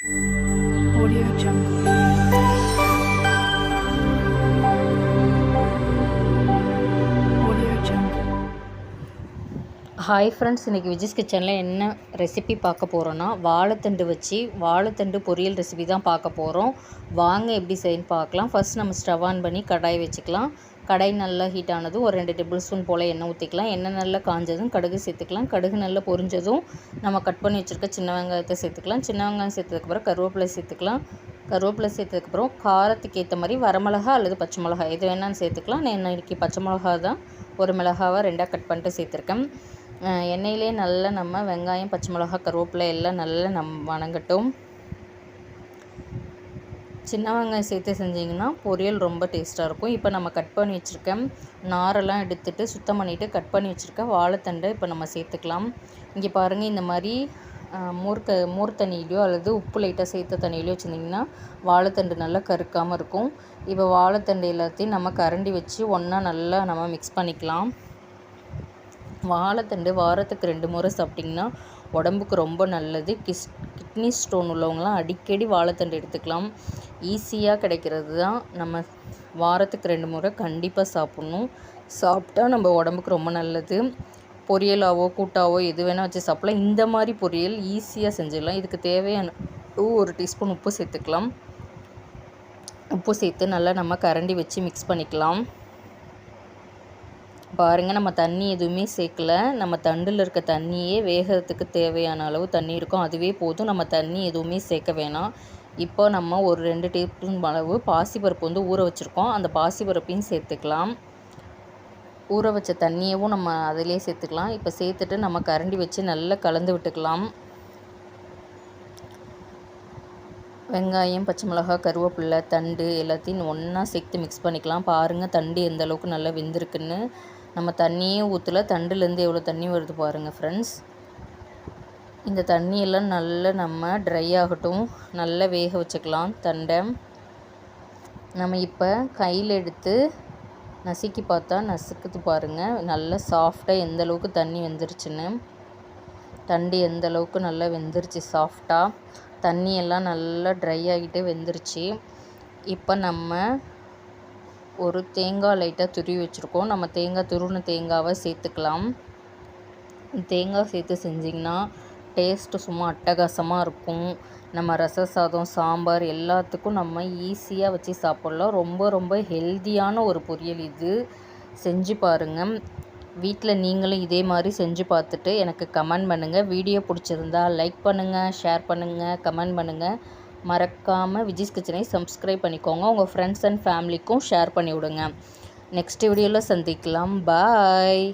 Audio Jungle. Audio Jungle. Hi friends, இன்றைக்கி விஜிஸ் கிச்சனில் என்ன ரெசிபி பார்க்க போகிறோன்னா வாழைத்தண்டு வச்சு வாழைத்தண்டு பொரியல் ரெசிபி தான் பார்க்க போகிறோம். வாங்க எப்படி செய்யணும்னு பார்க்கலாம். ஃபர்ஸ்ட் நம்ம ஸ்டவ் ஆன் பண்ணி கடாய் வச்சுக்கலாம். கடாய் நல்லா ஹீட் ஆனதும் ஒரு 2 டேபிள் ஸ்பூன் போல் எண்ணெய் ஊற்றிக்கலாம். எண்ணெய் நல்லா காஞ்சதும் கடுகு சேர்த்துக்கலாம். கடுகு நல்லா பொரிஞ்சதும் நம்ம கட் பண்ணி வச்சுருக்க சின்ன வெங்காயத்தை சேர்த்துக்கலாம். சின்ன வெங்காயம் சேர்த்ததுக்கப்புறம் கருவேப்பிலை சேர்த்துக்கலாம். கருவேப்பிலை சேர்த்ததுக்கப்புறம் காரத்துக்கு ஏற்ற மாதிரி வரமிளகா அல்லது பச்சை மிளகா எது வேணாலும் சேர்த்துக்கலாம். நான் இன்றைக்கி பச்சை மிளகா தான் ஒரு மிளகாவை 2ஆக கட் பண்ணிட்டு சேர்த்துருக்கேன். எண்ணெயிலே நல்லா நம்ம வெங்காயம், பச்சை மிளகா, கருவேப்பிலை எல்லாம் நல்லா வணங்கட்டும். சின்ன வெங்காயம் சேர்த்து செஞ்சிங்கன்னா பொரியல் ரொம்ப டேஸ்ட்டாக இருக்கும். இப்போ நம்ம கட் பண்ணி வச்சுருக்கேன் நாரெல்லாம் எடுத்துகிட்டு சுத்தம் பண்ணிவிட்டு கட் பண்ணி வச்சுருக்கேன் வாழைத்தண்டை இப்போ நம்ம சேர்த்துக்கலாம். இங்கே பாருங்கள், இந்த மாதிரி மோர் தண்ணியிலையோ அல்லது உப்பு லைட்டாக சேர்த்த தண்ணியிலையோ வச்சுருந்திங்கன்னா வாழைத்தண்டு நல்லா கருக்காமல் இருக்கும். இப்போ வாழைத்தண்டு எல்லாத்தையும் நம்ம கரண்டி வச்சு ஒன்றா நல்லா நம்ம மிக்ஸ் பண்ணிக்கலாம். வாழைத்தண்டு வாரத்துக்கு 2 முறை சாப்பிட்டிங்கன்னா உடம்புக்கு ரொம்ப நல்லது. கிட்னி ஸ்டோன் உள்ளவங்களாம் அடிக்கடி வாழைத்தண்டு எடுத்துக்கலாம். ஈஸியாக கிடைக்கிறது தான். நம்ம வாரத்துக்கு 2 முறை கண்டிப்பாக சாப்பிட்ணும். சாப்பிட்டா நம்ம உடம்புக்கு ரொம்ப நல்லது. பொரியலாவோ கூட்டாவோ எது வேணால் வச்சு சாப்பிட்லாம். இந்த மாதிரி பொரியல் ஈஸியாக செஞ்சிடலாம். இதுக்கு தேவையான 1 டீஸ்பூன் உப்பு சேர்த்துக்கலாம். உப்பு சேர்த்து நல்லா நம்ம கரண்டி வச்சு மிக்ஸ் பண்ணிக்கலாம். பாருங்கள், நம்ம தண்ணி எதுவுமே சேர்க்கல. நம்ம தண்டில் இருக்க தண்ணியே வேகிறதுக்கு தேவையான அளவு தண்ணி இருக்கும், அதுவே போதும். நம்ம தண்ணி எதுவுமே சேர்க்க வேணாம். இப்போ நம்ம ஒரு 2 டீஸ்பூன் அளவு பாசிப்பருப்பு ஊற வச்சுருக்கோம். அந்த பாசிப்பருப்பையும் சேர்த்துக்கலாம். ஊற வச்ச தண்ணியவும் நம்ம அதிலே சேர்த்துக்கலாம். இப்போ சேர்த்துட்டு நம்ம கரண்டி வச்சு நல்லா கலந்து விட்டுக்கலாம். வெங்காயம், பச்சை மிளகா, கருவேப்பிலை, தண்டு எல்லாத்தையும் ஒன்றா சேர்த்து மிக்ஸ் பண்ணிக்கலாம். பாருங்கள், தண்டு எந்த அளவுக்கு நல்லா வெந்திருக்குன்னு. நம்ம தண்ணியே ஊற்றல, தண்டுலேருந்து எவ்வளோ தண்ணி வருது பாருங்கள் ஃப்ரெண்ட்ஸ். இந்த தண்ணியெல்லாம் நல்லா நம்ம ட்ரை ஆகட்டும். நல்லா வேக வச்சுக்கலாம் தண்டை. நம்ம இப்போ கையில் எடுத்து நசுக்கி பார்த்தா நசுக்குது பாருங்கள். நல்லா சாஃப்டாக எந்த அளவுக்கு தண்ணி வெந்துருச்சுன்னு. தண்டு எந்த அளவுக்கு நல்லா வெந்துருச்சு சாஃப்டாக. தண்ணியெல்லாம் நல்லா ட்ரை ஆகிட்டு வெந்துருச்சு. இப்போ நம்ம ஒரு தேங்காய் லைட்டாக துருவி வச்சுருக்கோம். நம்ம துருவின தேங்காவை சேர்த்துக்கலாம். தேங்காய் சேர்த்து செஞ்சிங்கன்னா டேஸ்ட்டு சும்மா அட்டகாசமாக இருக்கும். நம்ம ரச சாதம், சாம்பார் எல்லாத்துக்கும் நம்ம ஈஸியாக வச்சு சாப்பிட்லாம். ரொம்ப ரொம்ப ஹெல்த்தியான ஒரு பொரியல் இது. செஞ்சு பாருங்கள். வீட்டில் நீங்களும் இதே மாதிரி செஞ்சு பார்த்துட்டு எனக்கு கமெண்ட் பண்ணுங்கள். வீடியோ பிடிச்சிருந்தா லைக் பண்ணுங்கள், ஷேர் பண்ணுங்கள், கமெண்ட் பண்ணுங்கள். மறக்காமல் விஜிஸ் கிச்சனை சப்ஸ்கிரைப் பண்ணிக்கோங்க. உங்கள் ஃப்ரெண்ட்ஸ் அண்ட் ஃபேமிலிக்கும் ஷேர் பண்ணி விடுங்க. நெக்ஸ்ட் வீடியோவில் சந்திக்கலாம். பாய்.